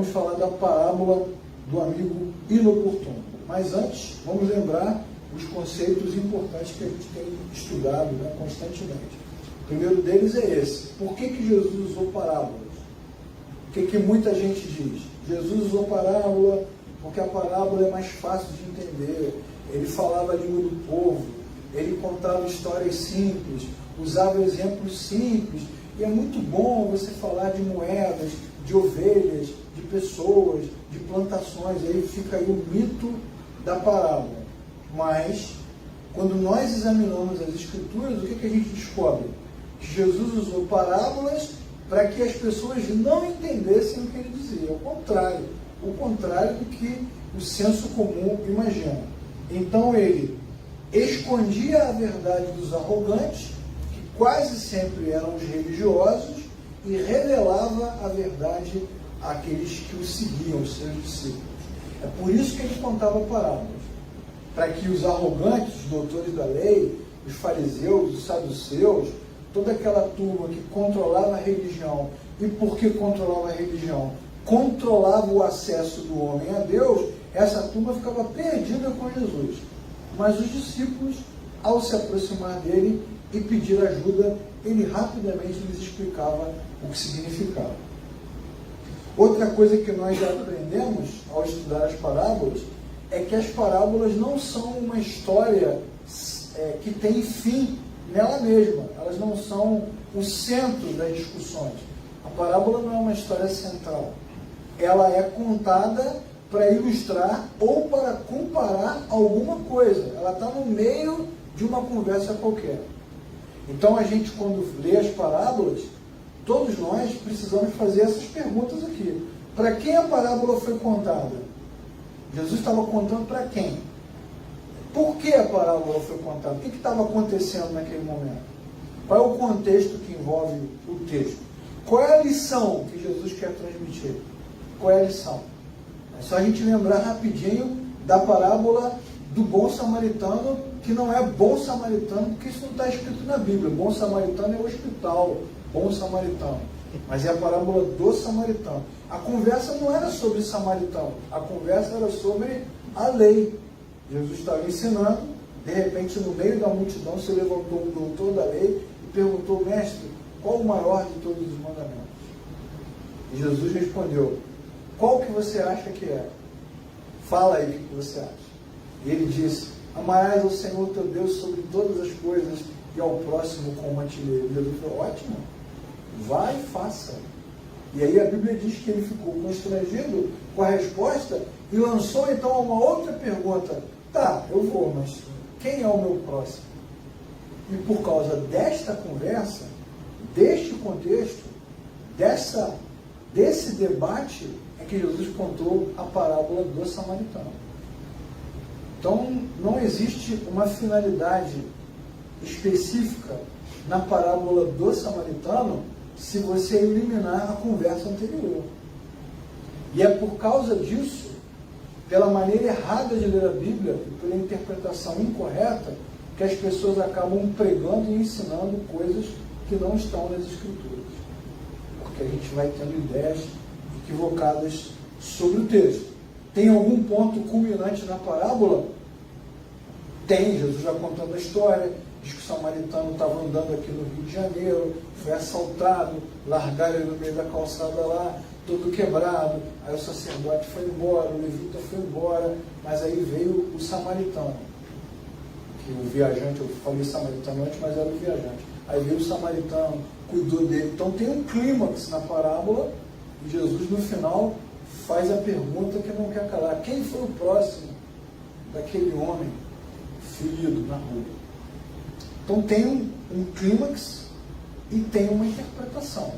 vamos falar da parábola do amigo inoportuno. Mas antes, vamos lembrar os conceitos importantes que a gente tem estudado, né, constantemente. O primeiro deles é esse. Por que Jesus usou parábolas? O que muita gente diz? Jesus usou parábola porque a parábola é mais fácil de entender. Ele falava a língua do povo, ele contava histórias simples, usava exemplos simples. E é muito bom você falar de moedas, de ovelhas, de pessoas, de plantações. Aí fica aí o mito da parábola. Mas, quando nós examinamos as Escrituras, o que a gente descobre? Que Jesus usou parábolas para que as pessoas não entendessem o que ele dizia. O contrário do que o senso comum imagina. Então ele escondia a verdade dos arrogantes, que quase sempre eram os religiosos, e revelava a verdade àqueles que o seguiam, os seus discípulos. É por isso que ele contava parábolas, para que os arrogantes, os doutores da lei, os fariseus, os saduceus, toda aquela turma que controlava a religião, e porque controlava a religião, controlava o acesso do homem a Deus, essa turma ficava perdida com Jesus. Mas os discípulos, ao se aproximar dele e pedir ajuda, ele rapidamente lhes explicava o que significava. Outra coisa que nós já aprendemos ao estudar as parábolas é que as parábolas não são uma história que tem fim nela mesma. Elas não são o centro das discussões. A parábola não é uma história central. Ela é contada para ilustrar ou para comparar alguma coisa. Ela está no meio de uma conversa qualquer. Então a gente, quando lê as parábolas, todos nós precisamos fazer essas perguntas aqui. Para quem a parábola foi contada? Jesus estava contando para quem? Por que a parábola foi contada? O que estava acontecendo naquele momento? Qual é o contexto que envolve o texto? Qual é a lição que Jesus quer transmitir? Qual é a lição? É só a gente lembrar rapidinho da parábola do bom samaritano, que não é bom samaritano, porque isso não está escrito na Bíblia. Bom samaritano é hospital, bom samaritano. Mas é a parábola do samaritano. A conversa não era sobre samaritano, a conversa era sobre a lei. Jesus estava ensinando, de repente no meio da multidão se levantou um doutor da lei e perguntou: mestre, qual o maior de todos os mandamentos? E Jesus respondeu: qual que você acha que é? Fala aí o que você acha. E ele disse: amarás ao Senhor teu Deus sobre todas as coisas e ao próximo como a ti mesmo. Jesus falou: ótimo, vai e faça. E aí a Bíblia diz que ele ficou constrangido com a resposta e lançou então uma outra pergunta: tá, eu vou, mas quem é o meu próximo? E por causa desta conversa, deste contexto, desse debate, é que Jesus contou a parábola do samaritano. Então, não existe uma finalidade específica na parábola do samaritano se você eliminar a conversa anterior. E é por causa disso, pela maneira errada de ler a Bíblia e pela interpretação incorreta, que as pessoas acabam pregando e ensinando coisas que não estão nas Escrituras. Porque a gente vai tendo ideias equivocadas sobre o texto. Tem algum ponto culminante na parábola? Tem. Jesus já contando a história, diz que o samaritano estava andando aqui no Rio de Janeiro, foi assaltado, largaram ele no meio da calçada lá, todo quebrado, aí o sacerdote foi embora, o levita foi embora, mas aí veio o samaritano, que o viajante, eu falei samaritano antes, mas era o viajante, aí veio o samaritano, cuidou dele. Então tem um clímax na parábola, e Jesus no final faz a pergunta que não quer calar: quem foi o próximo daquele homem ferido na rua? Então tem um clímax e tem uma interpretação.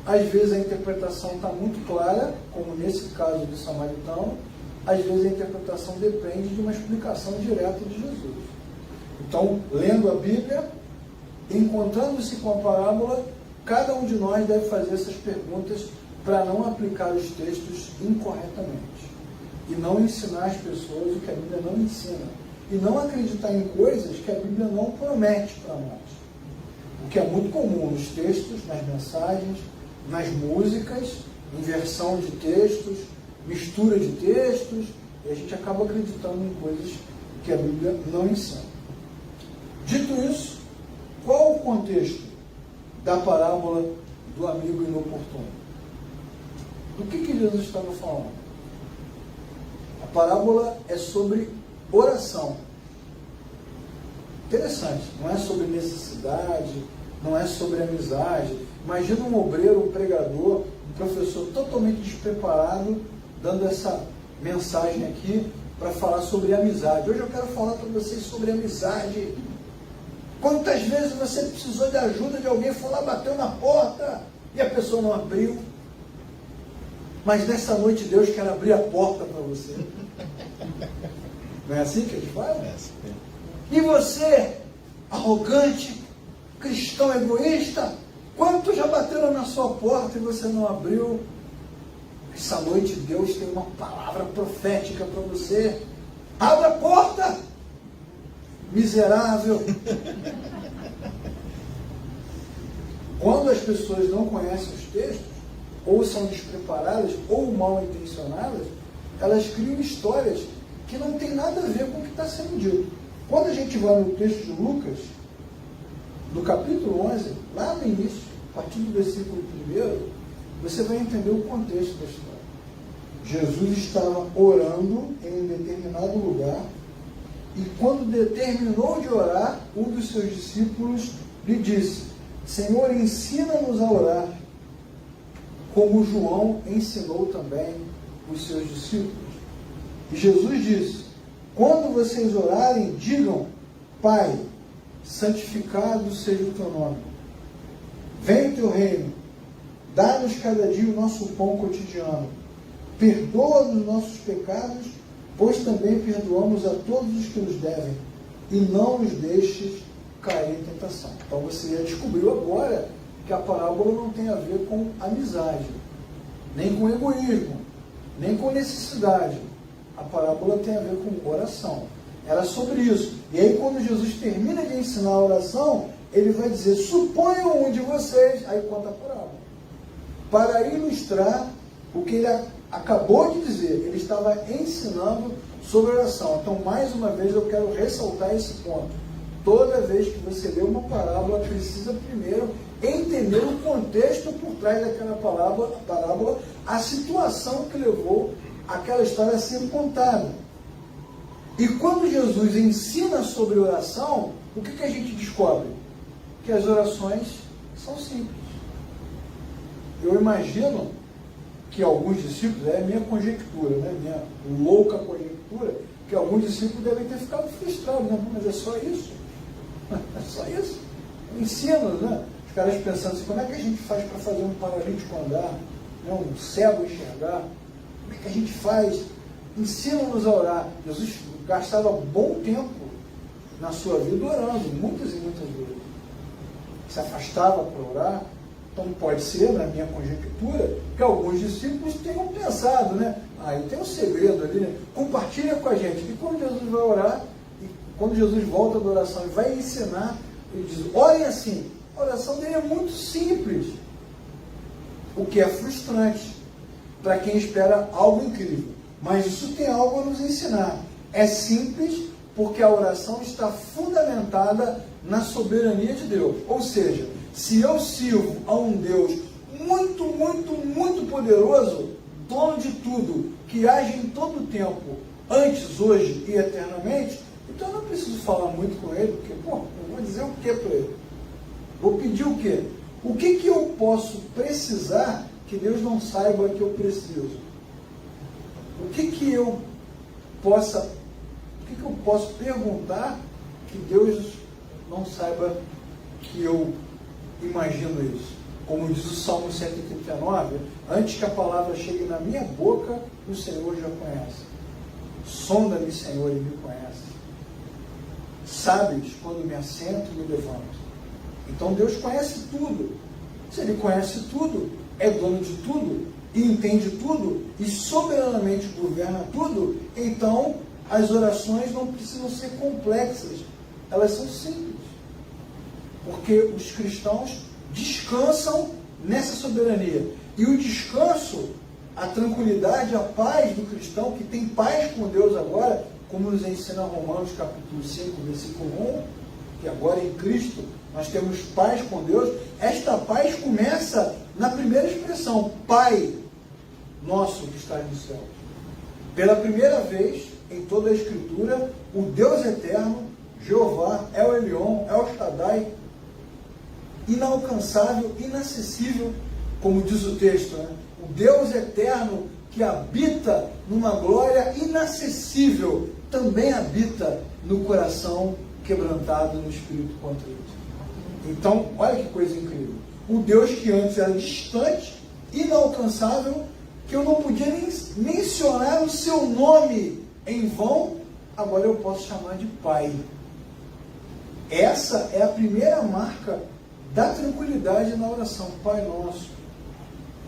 Às vezes a interpretação está muito clara, como nesse caso do samaritano, às vezes a interpretação depende de uma explicação direta de Jesus. Então, lendo a Bíblia, encontrando-se com a parábola, cada um de nós deve fazer essas perguntas para não aplicar os textos incorretamente e não ensinar as pessoas o que a Bíblia não ensina e não acreditar em coisas que a Bíblia não promete para nós, o que é muito comum nos textos, nas mensagens, nas músicas inversão de textos, mistura de textos, e a gente acaba acreditando em coisas que a Bíblia não ensina. Dito isso, qual o contexto da parábola do amigo inoportuno? Do que Jesus estava falando? A parábola é sobre oração. Interessante, não é sobre necessidade, não é sobre amizade. Imagina um obreiro, um pregador, um professor totalmente despreparado, dando essa mensagem aqui para falar sobre amizade. Hoje eu quero falar para vocês sobre amizade. Quantas vezes você precisou de ajuda de alguém, foi lá, bateu na porta e a pessoa não abriu? Mas nessa noite Deus quer abrir a porta para você. Não é assim que a gente faz? E você, arrogante, cristão egoísta, quantos já bateram na sua porta e você não abriu? Essa noite Deus tem uma palavra profética para você. Abra a porta, miserável. Quando as pessoas não conhecem os textos, ou são despreparadas, ou mal intencionadas, elas criam histórias que não tem nada a ver com o que está sendo dito. Quando a gente vai no texto de Lucas, no capítulo 11, lá no início, a partir do versículo 1, você vai entender o contexto da história. Jesus estava orando em um determinado lugar, e quando determinou de orar, um dos seus discípulos lhe disse: Senhor, ensina-nos a orar, como João ensinou também os seus discípulos. E Jesus disse: quando vocês orarem, digam: Pai, santificado seja o teu nome. Venha o teu reino. Dá-nos cada dia o nosso pão cotidiano. Perdoa-nos nossos pecados, pois também perdoamos a todos os que nos devem. E não nos deixes cair em tentação. Então você já descobriu agora que a parábola não tem a ver com amizade, nem com egoísmo, nem com necessidade. A parábola tem a ver com oração. Era sobre isso. E aí quando Jesus termina de ensinar a oração, ele vai dizer: suponham um de vocês, aí conta a parábola, para ilustrar o que ele acabou de dizer. Ele estava ensinando sobre oração. Então, mais uma vez, eu quero ressaltar esse ponto. Toda vez que você lê uma parábola, precisa primeiro entender o contexto por trás daquela parábola, a situação que levou aquela história a ser contada. E quando Jesus ensina sobre oração, o que a gente descobre? Que as orações são simples. Eu imagino que alguns discípulos, é a minha conjectura, né? Minha louca conjectura, que alguns discípulos devem ter ficado frustrados, né? Mas é só isso? É só isso? Ensina, né? Os caras pensando assim: como é que a gente faz para fazer um paralítico andar, né? Um cego enxergar? Como é que a gente faz? Ensina-nos a orar. Jesus gastava bom tempo na sua vida orando, muitas e muitas vezes. Se afastava para orar. Então pode ser, na minha conjectura, que alguns discípulos tenham pensado, né? Aí tem um segredo ali, né? Compartilha com a gente. E quando Jesus vai orar, e quando Jesus volta da oração e vai ensinar, ele diz: orem assim. A oração dele é muito simples, o que é frustrante para quem espera algo incrível. Mas isso tem algo a nos ensinar. É simples porque a oração está fundamentada na soberania de Deus. Ou seja, se eu sirvo a um Deus muito, muito, muito poderoso, dono de tudo, que age em todo o tempo, antes, hoje e eternamente, então eu não preciso falar muito com ele, porque, eu vou dizer o que para ele? Vou pedir o quê? O que eu posso precisar que Deus não saiba que eu preciso? O que eu posso perguntar que Deus não saiba que eu imagino isso? Como diz o Salmo 139, antes que a palavra chegue na minha boca, o Senhor já conhece. Sonda-me, Senhor, e me conhece. Sabes quando me assento e me levanto. Então Deus conhece tudo. Se Ele conhece tudo, é dono de tudo, e entende tudo, e soberanamente governa tudo, então as orações não precisam ser complexas, elas são simples. Porque os cristãos descansam nessa soberania. E o descanso, a tranquilidade, a paz do cristão, que tem paz com Deus agora, como nos ensina Romanos capítulo 5, versículo 1, que agora em Cristo nós temos paz com Deus. Esta paz começa na primeira expressão, Pai nosso que está no céu. Pela primeira vez em toda a Escritura, o Deus eterno, Jeová, El Elyon, El Shaddai, inalcançável, inacessível, como diz o texto, né? O Deus eterno que habita numa glória inacessível, também habita no coração quebrantado, no espírito contrito. Então, olha que coisa incrível. O Deus que antes era distante, inalcançável, que eu não podia nem mencionar o seu nome em vão, agora eu posso chamar de Pai. Essa é a primeira marca da tranquilidade na oração. Pai nosso,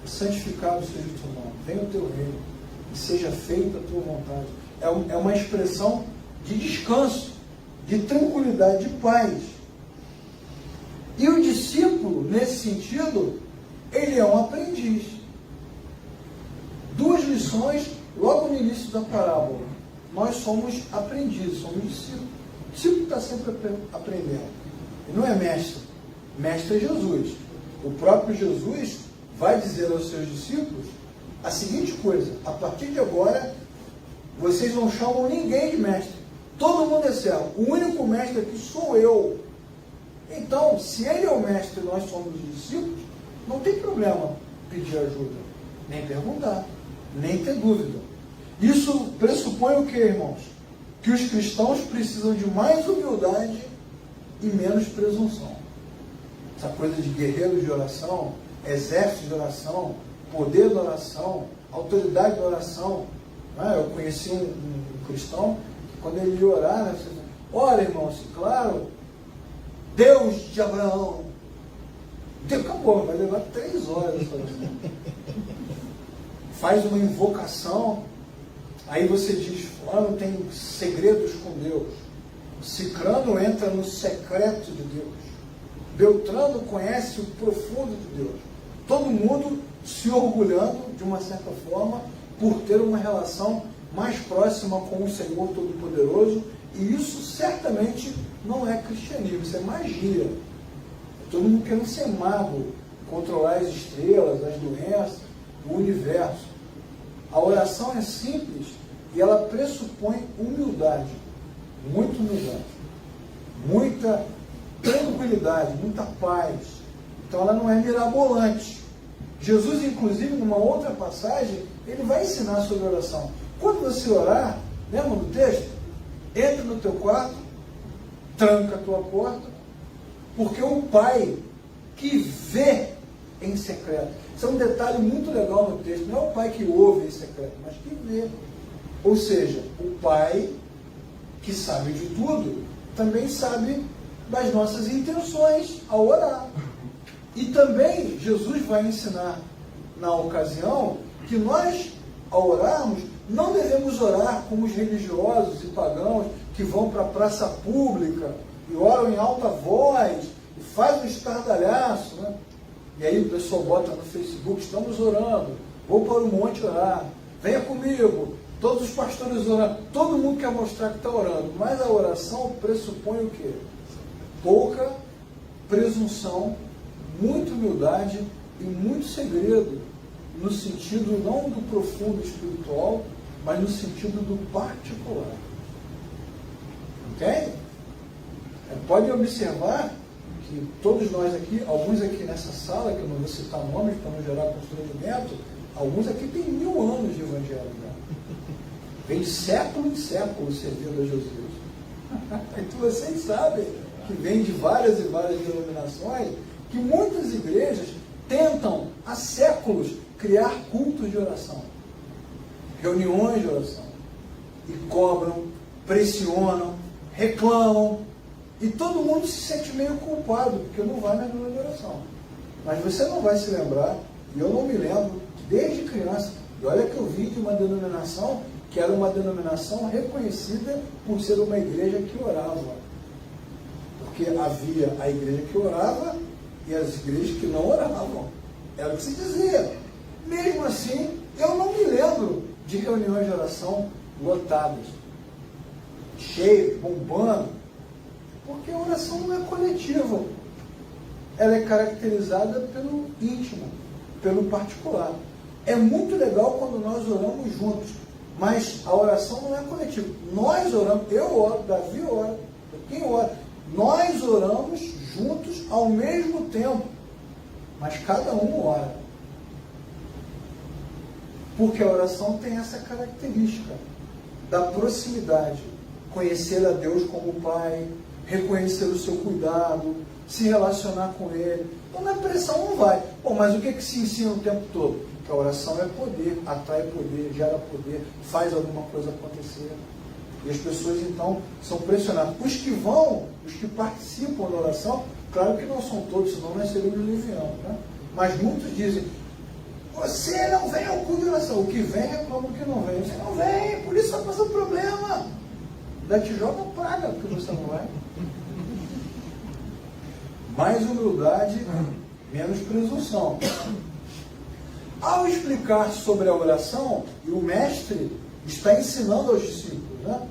santificado seja o teu nome, venha o teu reino, e seja feita a tua vontade. É uma expressão de descanso, de tranquilidade, de paz. E o discípulo, nesse sentido, ele é um aprendiz. Duas lições logo no início da parábola. Nós somos aprendizes, somos discípulos. O discípulo está sempre aprendendo. Ele não é mestre. Mestre é Jesus. O próprio Jesus vai dizer aos seus discípulos a seguinte coisa: a partir de agora, vocês não chamam ninguém de mestre. Todo mundo é servo. O único mestre aqui sou eu. Então, se ele é o mestre e nós somos os discípulos, não tem problema pedir ajuda, nem perguntar, nem ter dúvida. Isso pressupõe o que, irmãos? Que os cristãos precisam de mais humildade e menos presunção. Essa coisa de guerreiro de oração, exército de oração, poder da oração, autoridade da oração. Eu conheci um cristão que quando ele ia orar, né, ora, irmãos, claro, Deus de Abraão. Deus, acabou, vai levar 3 horas. Faz uma invocação, aí você diz, fulano tem segredos com Deus. Cicrano entra no secreto de Deus. Beltrano conhece o profundo de Deus. Todo mundo se orgulhando, de uma certa forma, por ter uma relação mais próxima com o Senhor Todo-Poderoso, e isso certamente não é cristianismo, isso é magia. Todo mundo querendo ser mago, controlar as estrelas, as doenças, o universo. A oração é simples e ela pressupõe humildade, muita humildade, muita tranquilidade, muita paz. Então ela não é mirabolante. Jesus, inclusive, numa outra passagem, ele vai ensinar sobre oração. Quando você orar, lembra do texto? Entra no teu quarto, tranca a tua porta, porque o Pai que vê em secreto. Isso é um detalhe muito legal no texto. Não é o Pai que ouve em secreto, mas que vê. Ou seja, o Pai que sabe de tudo, também sabe das nossas intenções ao orar. E também Jesus vai ensinar na ocasião que nós, ao orarmos, não devemos orar como os religiosos e pagãos que vão para a praça pública e oram em alta voz e fazem um estardalhaço, né? E aí o pessoal bota no Facebook, estamos orando, vou para o monte orar, venha comigo, todos os pastores orando, todo mundo quer mostrar que está orando, mas a oração pressupõe o quê? Pouca presunção, muita humildade e muito segredo, no sentido não do profundo espiritual, mas no sentido do particular. Ok? Pode observar que todos nós aqui, alguns aqui nessa sala, que eu não vou citar nomes para não gerar constrangimento, alguns aqui têm 1000 anos de evangelho já. Vem de século em século servindo a Jesus. Então vocês sabem que vem de várias e várias denominações, que muitas igrejas tentam há séculos criar cultos de oração, reuniões de oração, e cobram, pressionam, reclamam, e todo mundo se sente meio culpado, porque não vai na reunião de oração. Mas você não vai se lembrar, e eu não me lembro, desde criança, e olha que eu vim de uma denominação que era uma denominação reconhecida por ser uma igreja que orava. Porque havia a igreja que orava e as igrejas que não oravam. Era o que se dizia. Mesmo assim, eu não me lembro de reuniões de oração lotadas, cheias, bombando, porque a oração não é coletiva. Ela é caracterizada pelo íntimo, pelo particular. É muito legal quando nós oramos juntos, mas a oração não é coletiva. Nós oramos, eu oro, Davi ora, quem ora? Nós oramos juntos ao mesmo tempo, mas cada um ora. Porque a oração tem essa característica da proximidade. Conhecer a Deus como Pai, reconhecer o seu cuidado, se relacionar com Ele. Então na pressão não vai. Bom, mas o que se ensina o tempo todo? Que a oração é poder, atrai poder, gera poder, faz alguma coisa acontecer. E as pessoas então são pressionadas. Os que vão, os que participam da oração, claro que não são todos, senão nós seríamos levianos, né? Mas muitos dizem, você não vem ao culto de oração. O que vem reclama o que não vem. Você não vem, por isso vai passar problema. Da te joga praga, porque você não vai. Mais humildade, menos presunção. Ao explicar sobre a oração, e o mestre está ensinando aos discípulos, né?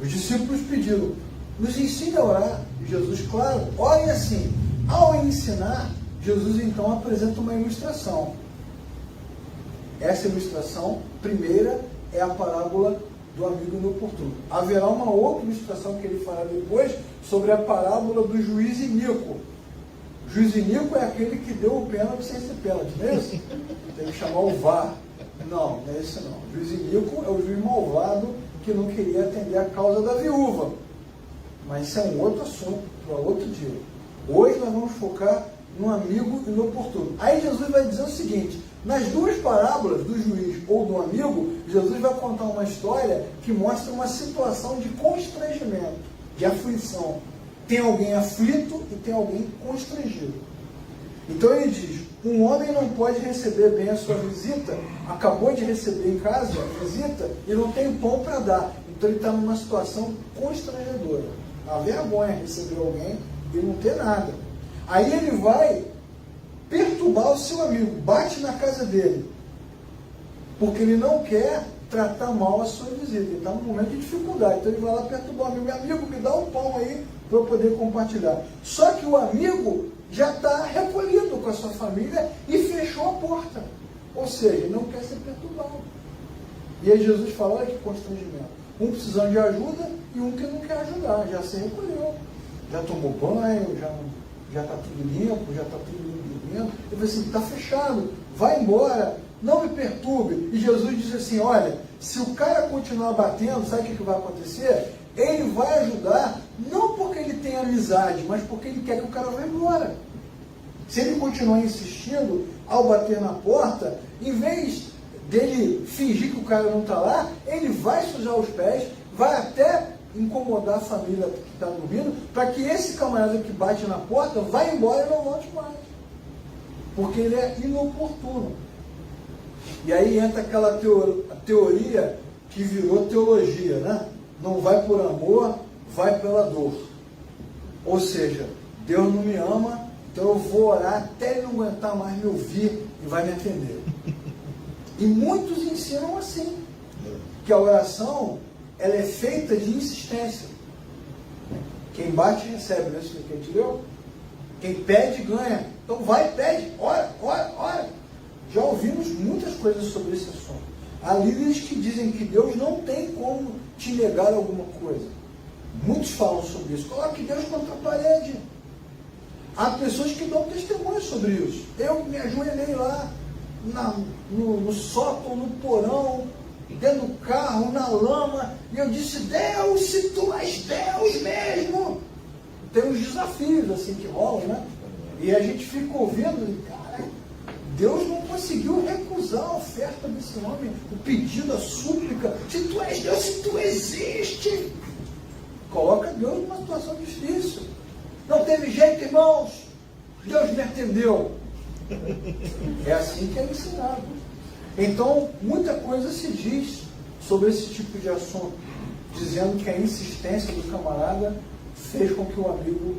Os discípulos pediram, nos ensine a orar. E Jesus, claro, orem assim. Ao ensinar, Jesus então apresenta uma ilustração. Essa ilustração, primeira, é a parábola do amigo inoportuno. Haverá uma outra ilustração que ele fará depois sobre a parábola do juiz iníquo. O juiz iníquo é aquele que deu o pênalti sem ser pênalti, não é isso? Tem que chamar o VAR. Não, não é esse não. O juiz iníquo é o juiz malvado que não queria atender a causa da viúva. Mas isso é um outro assunto para outro dia. Hoje nós vamos focar no amigo inoportuno. Aí Jesus vai dizer o seguinte, nas duas parábolas do juiz ou do amigo, Jesus vai contar uma história que mostra uma situação de constrangimento, de aflição. Tem alguém aflito e tem alguém constrangido. Então ele diz, um homem não pode receber bem a sua visita, acabou de receber em casa a visita e não tem pão para dar. Então ele está numa situação constrangedora. A vergonha receber alguém e não ter nada. Aí ele vai perturbar o seu amigo, bate na casa dele, porque ele não quer tratar mal a sua visita, ele está num momento de dificuldade, então ele vai lá perturbar o amigo, meu amigo, me dá um pão aí para eu poder compartilhar. Só que o amigo já está recolhido com a sua família e fechou a porta, ou seja, ele não quer ser perturbado. E aí Jesus fala, olha que constrangimento, um precisando de ajuda e um que não quer ajudar, já se recolheu, já tomou banho, já está tudo limpo, já está tudo dormindo. Ele falou assim, está fechado, vai embora, não me perturbe. E Jesus disse assim, olha, se o cara continuar batendo, sabe o que vai acontecer? Ele vai ajudar, não porque ele tem amizade, mas porque ele quer que o cara vá embora. Se ele continuar insistindo, ao bater na porta, em vez dele fingir que o cara não está lá, ele vai sujar os pés, vai até incomodar a família que está dormindo, para que esse camarada que bate na porta vá embora e não volte mais. Porque ele é inoportuno. E aí entra aquela teoria que virou teologia, né? Não vai por amor, vai pela dor. Ou seja, Deus não me ama, então eu vou orar até ele não aguentar mais me ouvir e vai me atender. E muitos ensinam assim, que a oração ela é feita de insistência. Quem bate recebe, não é isso que a gente leu? Quem pede ganha. Então vai, pede, ora, ora, ora. Já ouvimos muitas coisas sobre esse assunto. Há líderes que dizem que Deus não tem como te negar alguma coisa. Muitos falam sobre isso. Coloque Deus contra a parede. Há pessoas que dão testemunho sobre isso. Eu me ajoelhei lá no sótão, no porão, dentro do carro, na lama, e eu disse, Deus, se tu és Deus mesmo. Tem uns desafios assim que rolam, né? E a gente fica ouvindo, e cara, Deus não conseguiu recusar a oferta desse homem, o pedido, a súplica. Se tu és Deus, se tu existe, coloca Deus numa situação difícil. Não teve jeito, irmãos, Deus me atendeu. É assim que é ensinado. Então, muita coisa se diz sobre esse tipo de assunto, dizendo que a insistência do camarada fez com que o amigo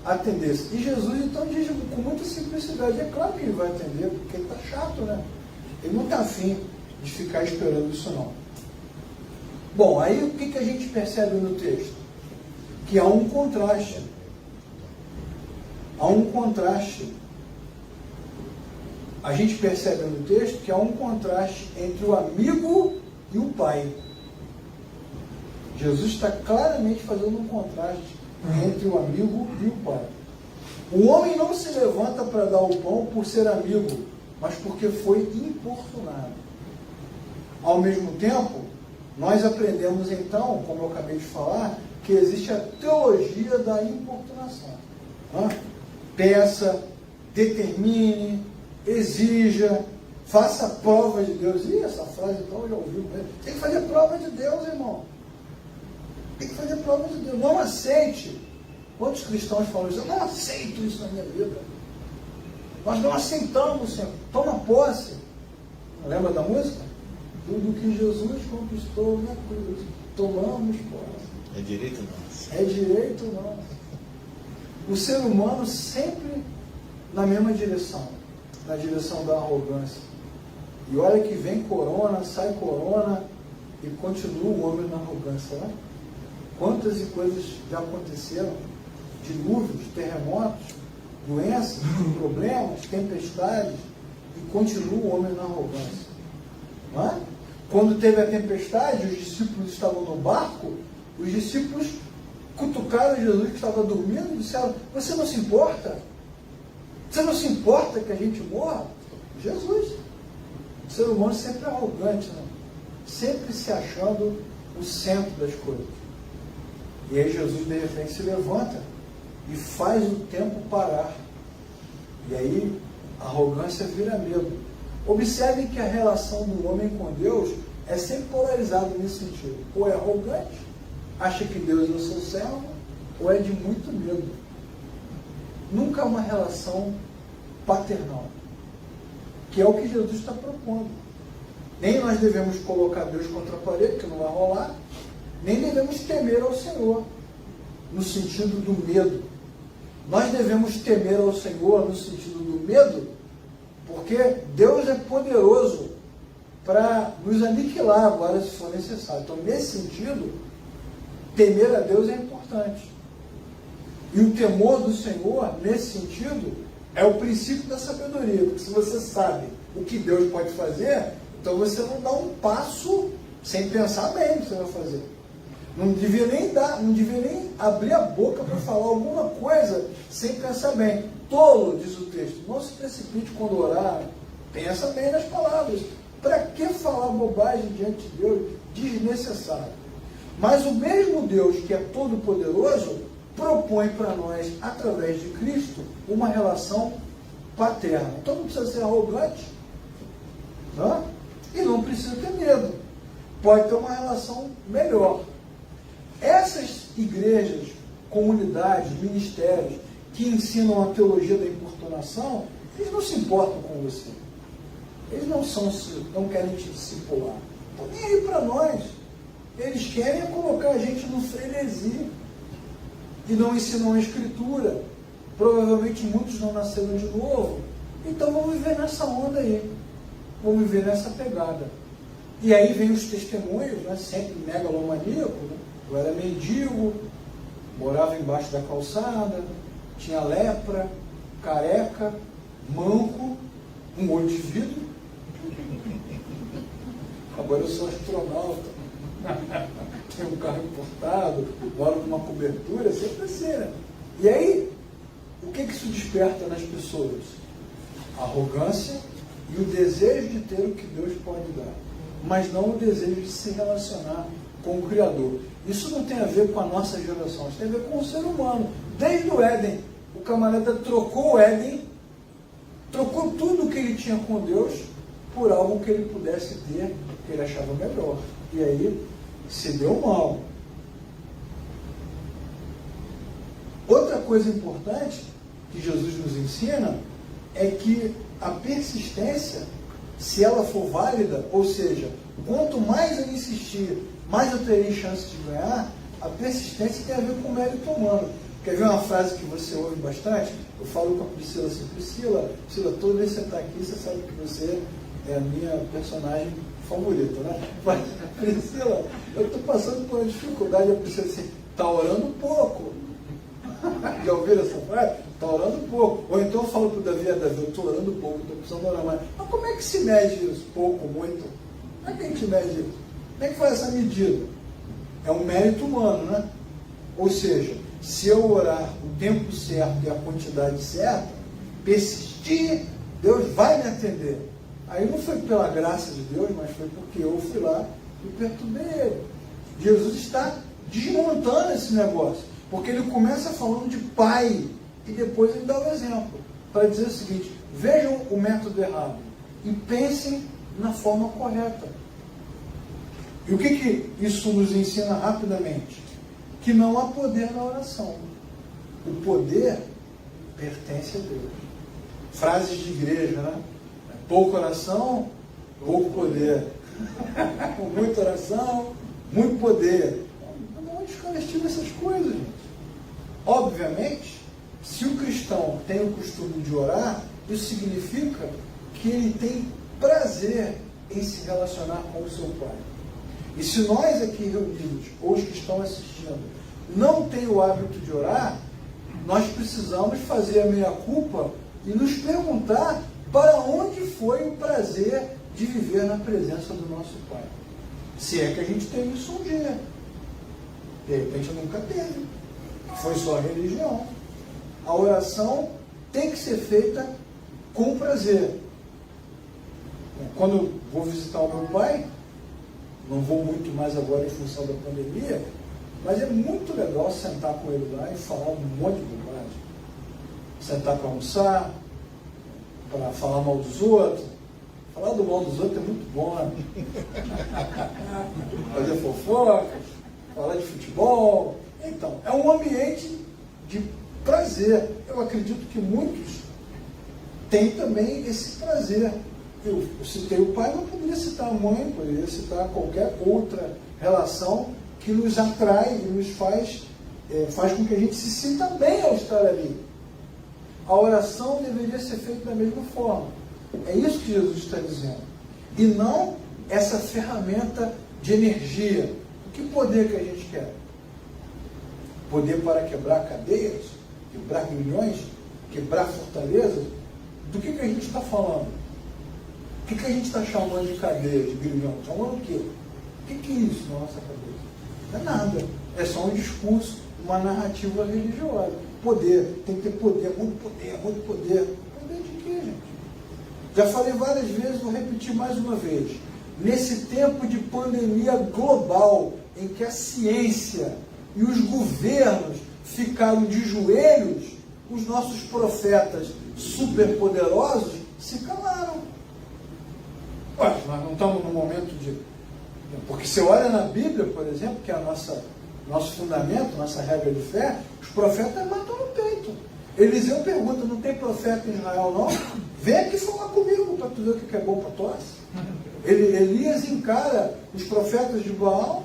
atendesse. E Jesus então diz com muita simplicidade, é claro que ele vai atender, porque ele está chato, né? Ele não está afim de ficar esperando isso não. Bom, aí o que a gente percebe no texto? Que há um contraste. Há um contraste. A gente percebe no texto que há um contraste entre o amigo e o pai. Jesus está claramente fazendo um contraste entre o amigo e o pai. O homem não se levanta para dar o pão por ser amigo, mas porque foi importunado. Ao mesmo tempo, nós aprendemos então, como eu acabei de falar, que existe a teologia da importunação. Peça, determine, exija, faça prova de Deus. E essa frase então eu já ouvi. Tem que fazer prova de Deus, irmão. Tem que fazer prova de Deus. Não aceite. Quantos cristãos falam isso? Eu não aceito isso na minha vida. Nós não aceitamos, Senhor. Toma posse. Lembra da música? Tudo que Jesus conquistou na cruz. Tomamos posse. É direito nosso. É direito nosso. O ser humano sempre na mesma direção. Na direção da arrogância. E olha que vem corona, sai corona e continua o homem na arrogância. Né? Quantas e coisas já aconteceram? Dilúvios, terremotos, doenças, problemas, tempestades, e continua o homem na arrogância. Não é? Quando teve a tempestade, os discípulos estavam no barco, os discípulos cutucaram Jesus que estava dormindo e disseram: você não se importa? Você não se importa que a gente morra? Jesus. O ser humano sempre é arrogante, né? Sempre se achando o centro das coisas. E aí Jesus de repente se levanta e faz o tempo parar. E aí a arrogância vira medo. Observem que a relação do homem com Deus é sempre polarizada nesse sentido. Ou é arrogante, acha que Deus é o seu servo, ou é de muito medo. Nunca uma relação paternal, que é o que Jesus está propondo. Nem nós devemos colocar Deus contra a parede, que não vai rolar, nem devemos temer ao Senhor, no sentido do medo. Nós devemos temer ao Senhor no sentido do medo, porque Deus é poderoso para nos aniquilar agora, se for necessário. Então, nesse sentido, temer a Deus é importante. E o temor do Senhor, nesse sentido, é o princípio da sabedoria. Porque se você sabe o que Deus pode fazer, então você não dá um passo sem pensar bem o que você vai fazer. Não devia nem abrir a boca para falar alguma coisa sem pensar bem. Tolo, diz o texto, não se precipite quando orar, pensa bem nas palavras. Para que falar bobagem diante de Deus? Desnecessário. Mas o mesmo Deus que é todo-poderoso propõe para nós, através de Cristo, uma relação paterna. Então não precisa ser arrogante, não? E não precisa ter medo. Pode ter uma relação melhor. Essas igrejas, comunidades, ministérios que ensinam a teologia da importunação, eles não se importam com você. Eles não querem te discipular. Então nem aí para nós. Eles querem colocar a gente no frenesi. E não ensinam a Escritura. Provavelmente muitos não nasceram de novo. Então vamos viver nessa onda aí. Vamos viver nessa pegada. E aí vem os testemunhos, né? Sempre megalomaníaco, né? Eu era mendigo, morava embaixo da calçada, tinha lepra, careca, manco, um olho de vidro. Agora eu sou astronauta, tenho um carro importado, moro numa cobertura, sempre assim, né? E aí, o que isso desperta nas pessoas? A arrogância e o desejo de ter o que Deus pode dar, mas não o desejo de se relacionar com o Criador. Isso não tem a ver com a nossa geração, isso tem a ver com o ser humano. Desde o Éden, o camarada trocou o Éden, trocou tudo que ele tinha com Deus por algo que ele pudesse ter, que ele achava melhor. E aí se deu mal. Outra coisa importante que Jesus nos ensina é que a persistência, se ela for válida, ou seja, quanto mais eu insistir, mais eu terei chance de ganhar, a persistência tem a ver com mérito humano. Quer ver uma frase que você ouve bastante? Eu falo com a Priscila assim: Priscila, toda vez que você está aqui, você sabe que você é a minha personagem favorita, né? Mas, Priscila, eu estou passando por uma dificuldade, a Priscila assim, está orando pouco. Já ouviram essa frase? Está orando pouco. Ou então eu falo para o Davi, Davi, eu estou orando pouco, estou precisando orar mais. Mas como é que se mede isso? Pouco, muito? Como é que a gente mede isso? Como é que faz essa medida? É um mérito humano, né? Ou seja, se eu orar o tempo certo e a quantidade certa, persistir, Deus vai me atender. Aí não foi pela graça de Deus, mas foi porque eu fui lá e perturbei ele. Jesus está desmontando esse negócio, porque ele começa falando de pai e depois ele dá o exemplo, para dizer o seguinte: vejam o método errado e pensem na forma correta. E o que isso nos ensina rapidamente? Que não há poder na oração. O poder pertence a Deus. Frases de igreja, né? Pouca oração, pouco poder. Muita oração, muito poder. Não desconectiva essas coisas, gente. Obviamente, se o cristão tem o costume de orar, isso significa que ele tem prazer em se relacionar com o seu Pai. E se nós aqui reunidos, ou os que estão assistindo, não tem o hábito de orar, nós precisamos fazer a meia-culpa e nos perguntar para onde foi o prazer de viver na presença do nosso Pai. Se é que a gente teve isso um dia. De repente nunca teve. Foi só a religião. A oração tem que ser feita com prazer. Quando eu vou visitar o meu pai, não vou muito mais agora em função da pandemia, mas é muito legal sentar com ele lá e falar um monte de bobagem. Sentar para almoçar, para falar mal dos outros. Falar do mal dos outros é muito bom, né? Fazer fofoca, falar de futebol. Então, é um ambiente de prazer. Eu acredito que muitos têm também esse prazer. Eu citei o pai, mas poderia citar a mãe, poderia citar qualquer outra relação que nos atrai e nos faz com que a gente se sinta bem ao estar ali. A oração deveria ser feita da mesma forma. É isso que Jesus está dizendo. E não essa ferramenta de energia. Que poder que a gente quer? Poder para quebrar cadeias, quebrar grilhões, quebrar fortalezas? Do que a gente está falando? O que a gente está chamando de cadeia, de grilhão? Chamando o quê? O que é isso na nossa cabeça? Não é nada. É só um discurso, uma narrativa religiosa. Poder, tem que ter poder, muito poder, muito poder. Poder de quê, gente? Já falei várias vezes, vou repetir mais uma vez. Nesse tempo de pandemia global, em que a ciência e os governos ficaram de joelhos, os nossos profetas superpoderosos se calaram. Ué, nós não estamos num momento de... Porque você olha na Bíblia, por exemplo, que é nosso fundamento, nossa regra de fé, os profetas matam no peito. Eliseu pergunta, não tem profeta em Israel não? Vem aqui falar comigo para tu ver o que é bom para tosse. Elias encara os profetas de Baal,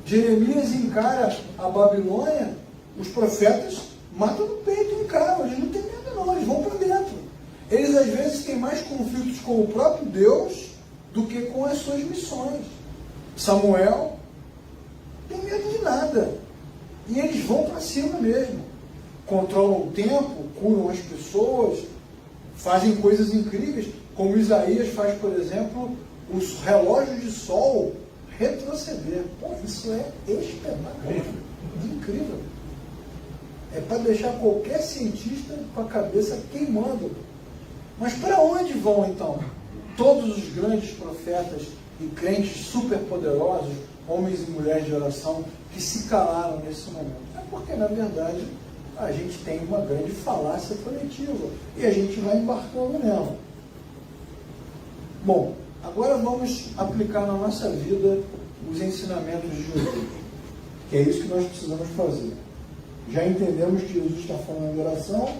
Jeremias encara a Babilônia, os profetas matam no peito, encaram, eles não têm medo não, eles vão para dentro. Eles às vezes têm mais conflitos com o próprio Deus do que com as suas missões. Samuel não tem medo de nada. E eles vão para cima mesmo. Controlam o tempo, curam as pessoas, fazem coisas incríveis, como Isaías faz, por exemplo, os relógios de sol retroceder. Pô, isso é espetacular, incrível. É para deixar qualquer cientista com a cabeça queimando. Mas para onde vão então todos os grandes profetas e crentes superpoderosos, homens e mulheres de oração, que se calaram nesse momento? É porque, na verdade, a gente tem uma grande falácia coletiva e a gente vai embarcando nela. Bom, agora vamos aplicar na nossa vida os ensinamentos de Jesus, que é isso que nós precisamos fazer. Já entendemos que Jesus está falando de oração,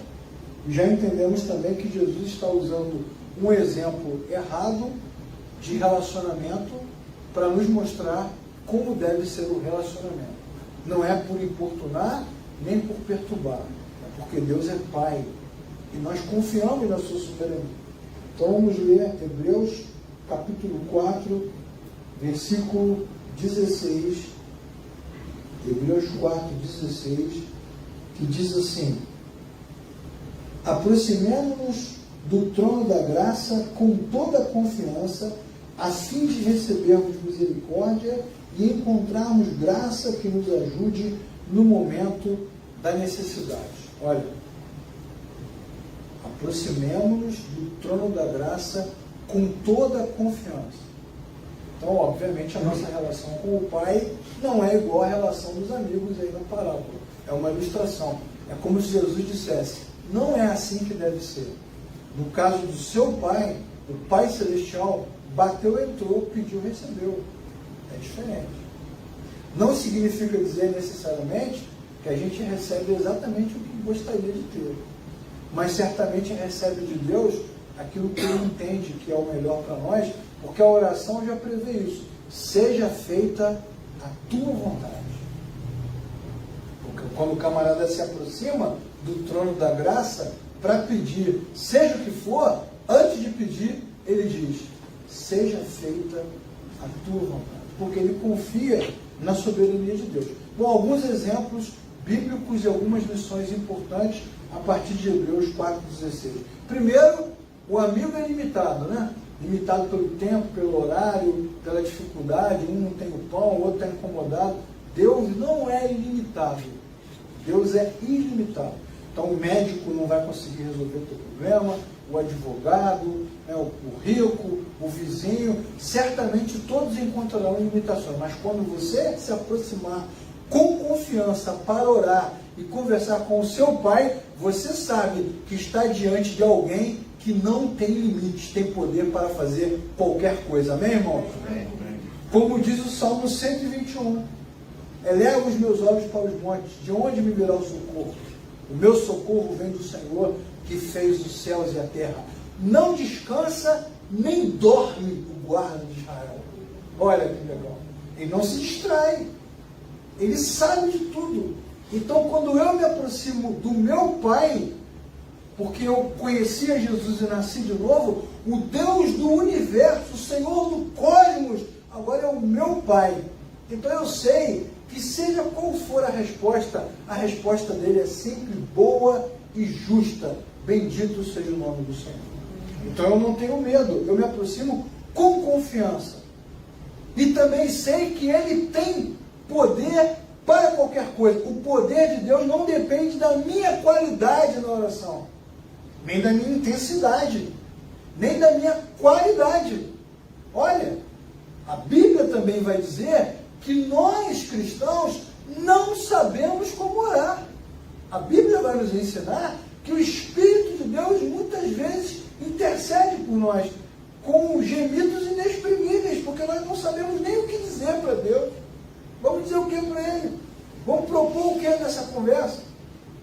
já entendemos também que Jesus está usando um exemplo errado de relacionamento para nos mostrar como deve ser o relacionamento. Não é por importunar, nem por perturbar, é porque Deus é Pai e nós confiamos na sua soberania. Então vamos ler Hebreus capítulo 4, versículo 16. Hebreus 4, 16, que diz assim: aproximemo-nos do trono da graça com toda a confiança, a fim de recebermos misericórdia e encontrarmos graça que nos ajude no momento da necessidade. Olha, aproximemo-nos do trono da graça com toda a confiança. Então, obviamente, a nossa relação com o Pai não é igual à relação dos amigos aí na parábola. É uma ilustração. É como se Jesus dissesse: não é assim que deve ser. No caso do seu Pai, o Pai Celestial bateu, entrou, pediu, recebeu. É diferente. Não significa dizer necessariamente que a gente recebe exatamente o que gostaria de ter. Mas certamente recebe de Deus aquilo que Ele entende que é o melhor para nós, porque a oração já prevê isso. Seja feita a tua vontade. Porque quando o camarada se aproxima do trono da graça para pedir, seja o que for, antes de pedir, ele diz: seja feita a tua vontade. Porque ele confia na soberania de Deus. Bom, alguns exemplos bíblicos e algumas lições importantes a partir de Hebreus 4,16. Primeiro, o amigo é limitado, né? Limitado pelo tempo, pelo horário, pela dificuldade. Um não tem o pão, o outro está incomodado. Deus não é ilimitado. Deus é ilimitado. Então o médico não vai conseguir resolver o teu problema, o advogado, né, o rico, o vizinho, certamente todos encontrarão limitações. Mas quando você se aproximar com confiança para orar e conversar com o seu Pai, você sabe que está diante de alguém que não tem limites, tem poder para fazer qualquer coisa. Amém, irmão? Amém. Como diz o Salmo 121, eleva os meus olhos para os montes, de onde me virá o socorro? O meu socorro vem do Senhor, que fez os céus e a terra. Não descansa, nem dorme o guarda de Israel. Olha que legal. Ele não se distrai. Ele sabe de tudo. Então, quando eu me aproximo do meu Pai, porque eu conhecia Jesus e nasci de novo, o Deus do universo, o Senhor do cosmos, agora é o meu Pai. Então eu sei que seja qual for a resposta dele é sempre boa e justa. Bendito seja o nome do Senhor. Então eu não tenho medo, eu me aproximo com confiança. E também sei que ele tem poder para qualquer coisa. O poder de Deus não depende da minha qualidade na oração, nem da minha intensidade, nem da minha qualidade. Olha, a Bíblia também vai dizer que nós cristãos não sabemos como orar. A Bíblia vai nos ensinar que o Espírito de Deus muitas vezes intercede por nós com gemidos inexprimíveis, porque nós não sabemos nem o que dizer para Deus. Vamos dizer o que para Ele? Vamos propor o que nessa conversa?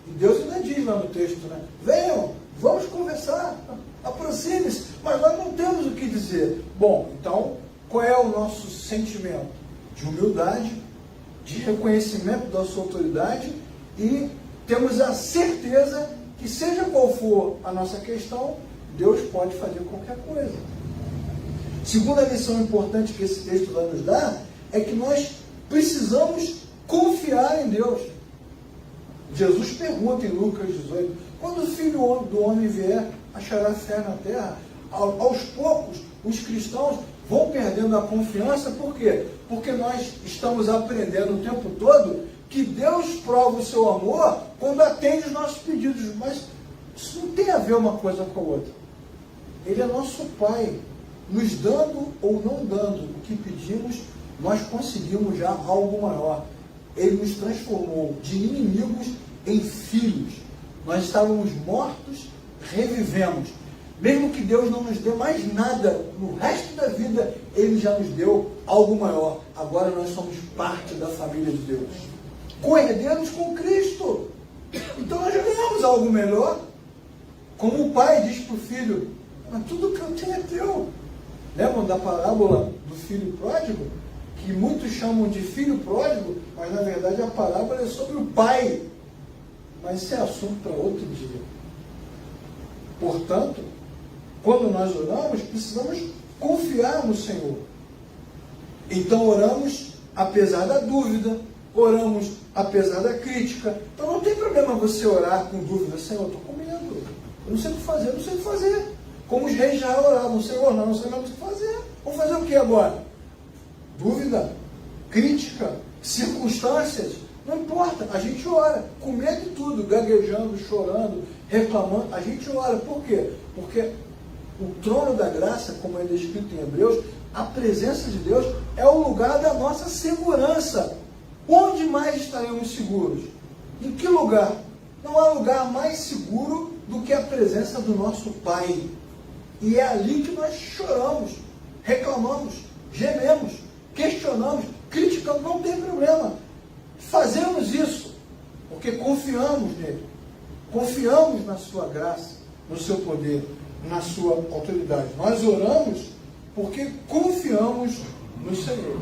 E Deus ainda diz lá no texto, né? Venham, vamos conversar, aproxime-se, mas nós não temos o que dizer. Bom, então, qual é o nosso sentimento? De humildade, de reconhecimento da sua autoridade, e temos a certeza que seja qual for a nossa questão, Deus pode fazer qualquer coisa. Segunda lição importante que esse texto vai nos dar é que nós precisamos confiar em Deus. Jesus pergunta em Lucas 18, quando o Filho do Homem vier, achará fé na terra? Aos poucos, os cristãos vão perdendo a confiança. Por quê? Porque nós estamos aprendendo o tempo todo que Deus prova o seu amor quando atende os nossos pedidos. Mas isso não tem a ver uma coisa com a outra. Ele é nosso Pai. Nos dando ou não dando o que pedimos, nós conseguimos já algo maior. Ele nos transformou de inimigos em filhos. Nós estávamos mortos, revivemos. Mesmo que Deus não nos dê mais nada no resto da vida, Ele já nos deu algo maior. Agora nós somos parte da família de Deus. Co-herdeiros com Cristo. Então nós já ganhamos algo melhor. Como o pai diz para o filho, mas tudo que eu tenho é teu. Lembram da parábola do filho pródigo? Que muitos chamam de filho pródigo, mas na verdade a parábola é sobre o pai. Mas isso é assunto para outro dia. Portanto, quando nós oramos, precisamos confiar no Senhor. Então oramos apesar da dúvida, oramos apesar da crítica. Então não tem problema você orar com dúvida. Senhor, eu estou com medo, eu não sei o que fazer, eu não sei o que fazer. Como os reis já oravam, Senhor, não sei mais o que fazer. Vamos fazer o que agora? Dúvida, crítica, circunstâncias, não importa, a gente ora, com medo de tudo, gaguejando, chorando, reclamando, a gente ora. Por quê? Porque o trono da graça, como é descrito em Hebreus, a presença de Deus é o lugar da nossa segurança. Onde mais estaremos seguros? Em que lugar? Não há lugar mais seguro do que a presença do nosso Pai. E é ali que nós choramos, reclamamos, gememos, questionamos, criticamos, não tem problema. Fazemos isso porque confiamos nele, confiamos na sua graça, no seu poder, na sua autoridade. Nós oramos porque confiamos no Senhor.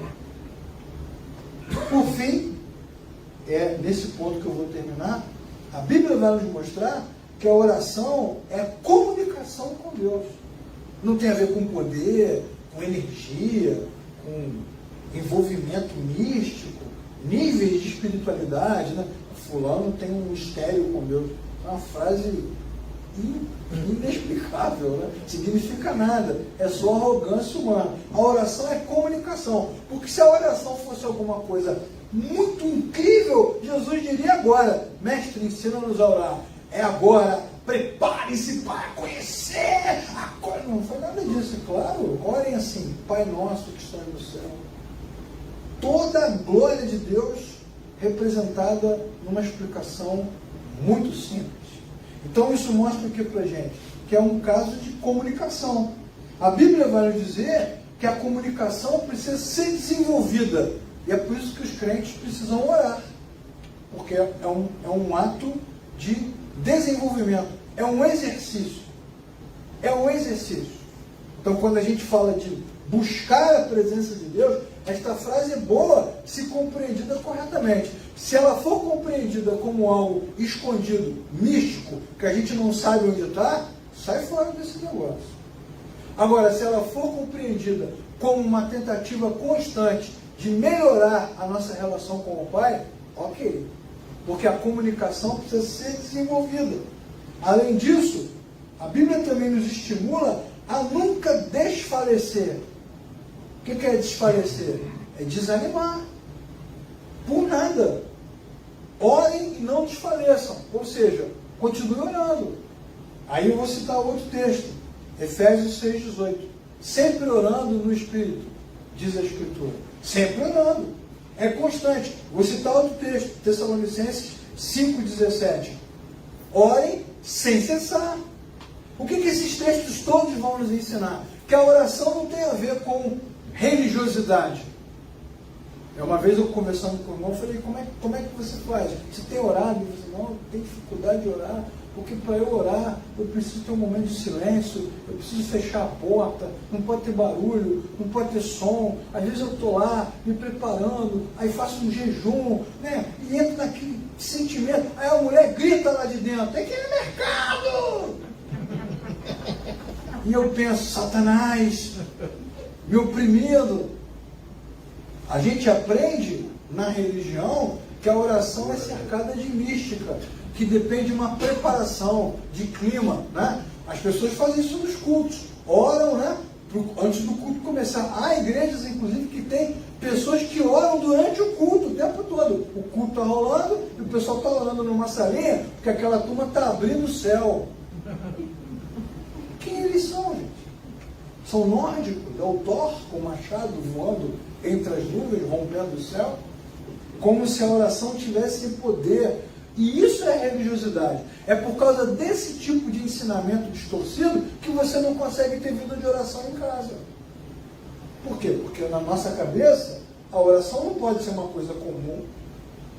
Por fim, é nesse ponto que eu vou terminar, a Bíblia vai nos mostrar que a oração é comunicação com Deus. Não tem a ver com poder, com energia, com envolvimento místico, níveis de espiritualidade, né? Fulano tem um mistério com Deus. É uma frase inexplicável, né? Significa nada, é só arrogância humana. A oração é comunicação, porque se a oração fosse alguma coisa muito incrível, Jesus diria agora: mestre, ensina-nos a orar. É agora, prepare-se para conhecer a coisa. Não foi nada disso, claro. Orem assim: Pai nosso que está no céu. Toda a glória de Deus representada numa explicação muito simples. Então isso mostra aqui para a gente que é um caso de comunicação. A Bíblia vai nos dizer que a comunicação precisa ser desenvolvida. E é por isso que os crentes precisam orar. Porque é um ato de desenvolvimento. É um exercício. É um exercício. Então quando a gente fala de buscar a presença de Deus, esta frase é boa se compreendida corretamente. Se ela for compreendida como algo escondido, místico, que a gente não sabe onde está, sai fora desse negócio. Agora, se ela for compreendida como uma tentativa constante de melhorar a nossa relação com o Pai, ok. Porque a comunicação precisa ser desenvolvida. Além disso, a Bíblia também nos estimula a nunca desfalecer. O que é desfalecer? É desanimar. Por nada. Orem e não desfaleçam. Ou seja, continuem orando. Aí eu vou citar outro texto. Efésios 6,18. Sempre orando no Espírito, diz a Escritura. Sempre orando. É constante. Vou citar outro texto. Tessalonicenses 5,17. Orem sem cessar. O que esses textos todos vão nos ensinar? Que a oração não tem a ver com religiosidade. Uma vez eu conversando com o irmão, falei: como é que você faz? Você tem orado? Ele disse: não, eu tenho dificuldade de orar, porque para eu orar, eu preciso ter um momento de silêncio, eu preciso fechar a porta, não pode ter barulho, não pode ter som. Às vezes eu estou lá, me preparando, aí faço um jejum, né? E entro naquele sentimento, aí a mulher grita lá de dentro: tem que ir no mercado! E eu penso: Satanás, me oprimindo. A gente aprende na religião que a oração é cercada de mística, que depende de uma preparação, de clima, né? As pessoas fazem isso nos cultos, oram, né? Antes do culto começar. Há igrejas, inclusive, que tem pessoas que oram durante o culto, o tempo todo. O culto está rolando e o pessoal está orando numa salinha, porque aquela turma está abrindo o céu. Quem eles são, gente? São nórdicos, é o Thor com o machado voando entre as nuvens, rompendo o céu, como se a oração tivesse poder. E isso é religiosidade. É por causa desse tipo de ensinamento distorcido que você não consegue ter vida de oração em casa. Por quê? Porque na nossa cabeça, a oração não pode ser uma coisa comum.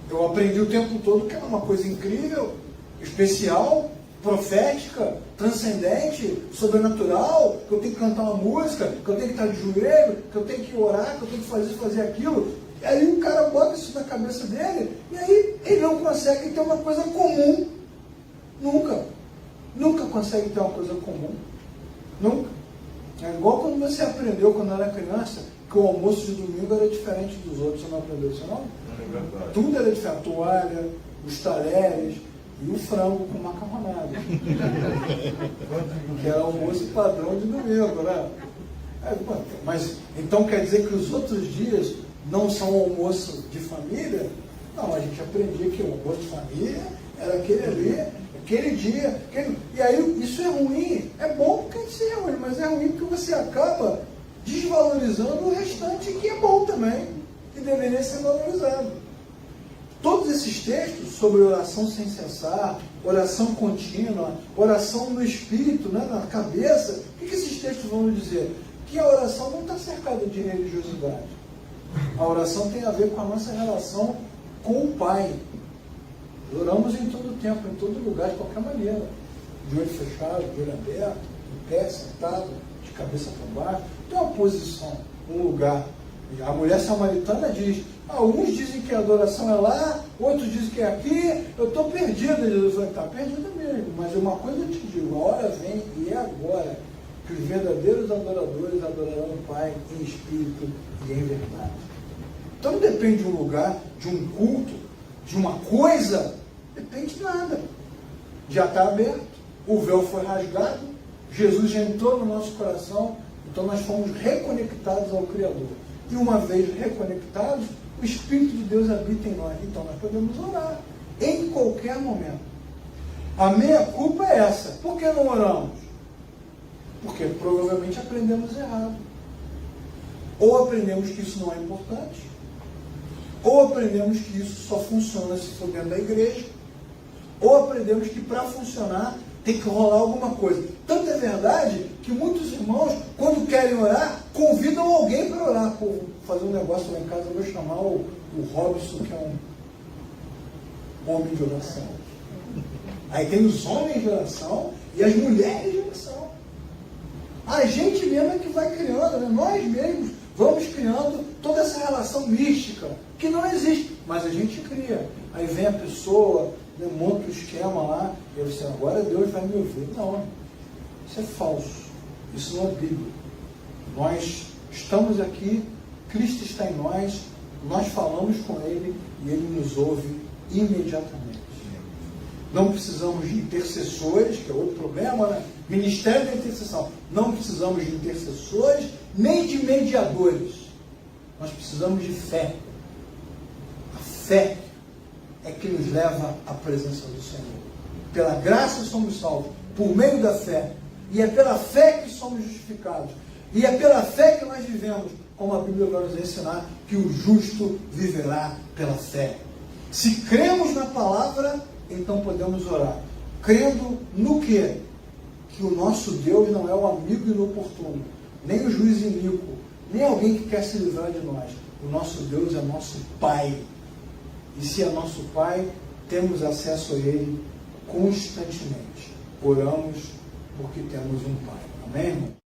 Eu aprendi o tempo todo que era uma coisa incrível, especial, profética, transcendente, sobrenatural, que eu tenho que cantar uma música, que eu tenho que estar de joelho, que eu tenho que orar, que eu tenho que fazer aquilo. E aí o cara bota isso na cabeça dele, e aí ele não consegue ter uma coisa comum. Nunca consegue ter uma coisa comum. Nunca. É igual quando você aprendeu, quando era criança, que o almoço de domingo era diferente dos outros. Você não aprendeu isso, não? É verdade. Tudo era diferente. A toalha, os talheres e o frango com macarronada. Que era o almoço padrão de domingo, né? Mas então quer dizer que os outros dias não são almoço de família? Não, a gente aprendia que o almoço de família era aquele ali, aquele dia. E aí isso é ruim. É bom porque isso é ruim, mas é ruim porque você acaba desvalorizando o restante que é bom também, que deveria ser valorizado. Todos esses textos sobre oração sem cessar, oração contínua, oração no espírito, né, na cabeça, o que esses textos vão nos dizer? Que a oração não está cercada de religiosidade. A oração tem a ver com a nossa relação com o Pai. Oramos em todo tempo, em todo lugar, de qualquer maneira. De olho fechado, de olho aberto, em pé, sentado, de cabeça para baixo. Tem uma posição, um lugar. A mulher samaritana diz, uns dizem que a adoração é lá, outros dizem que é aqui, eu estou perdida. Jesus falou, está perdida mesmo, mas uma coisa eu te digo, a hora vem e é agora que os verdadeiros adoradores adorarão o Pai em espírito e em verdade. Então não depende de um lugar, de um culto, de uma coisa, depende de nada. Já está aberto, o véu foi rasgado, Jesus já entrou no nosso coração, então nós fomos reconectados ao Criador. E uma vez reconectados, o Espírito de Deus habita em nós. Então nós podemos orar em qualquer momento. A meia culpa é essa. Por que não oramos? Porque provavelmente aprendemos errado. Ou aprendemos que isso não é importante, ou aprendemos que isso só funciona se for dentro da igreja, ou aprendemos que para funcionar tem que rolar alguma coisa. Tanto é verdade que muitos irmãos, quando querem orar, convidam alguém para orar. Pô, vou fazer um negócio lá em casa, eu vou chamar o Robson, que é um homem de oração. Aí tem os homens de oração e as mulheres de oração. A gente mesmo é que vai criando, né? Nós mesmos vamos criando toda essa relação mística, que não existe, mas a gente cria. Aí vem a pessoa, né, monta o esquema lá, e eu disse, agora Deus vai me ouvir. Não, isso é falso, isso não é bíblico. Nós estamos aqui, Cristo está em nós, nós falamos com Ele e Ele nos ouve imediatamente. Não precisamos de intercessores, que é outro problema, né? Ministério da intercessão. Não precisamos de intercessores, nem de mediadores. Nós precisamos de fé. A fé é que nos leva à presença do Senhor. Pela graça somos salvos, por meio da fé. E é pela fé que somos justificados. E é pela fé que nós vivemos, como a Bíblia vai nos ensinar, que o justo viverá pela fé. Se cremos na palavra, então podemos orar. Crendo no quê? Que o nosso Deus não é o amigo inoportuno, nem o juiz iníquo, nem alguém que quer se livrar de nós. O nosso Deus é nosso Pai. E se é nosso Pai, temos acesso a Ele constantemente. Oramos porque temos um Pai. Amém, irmão?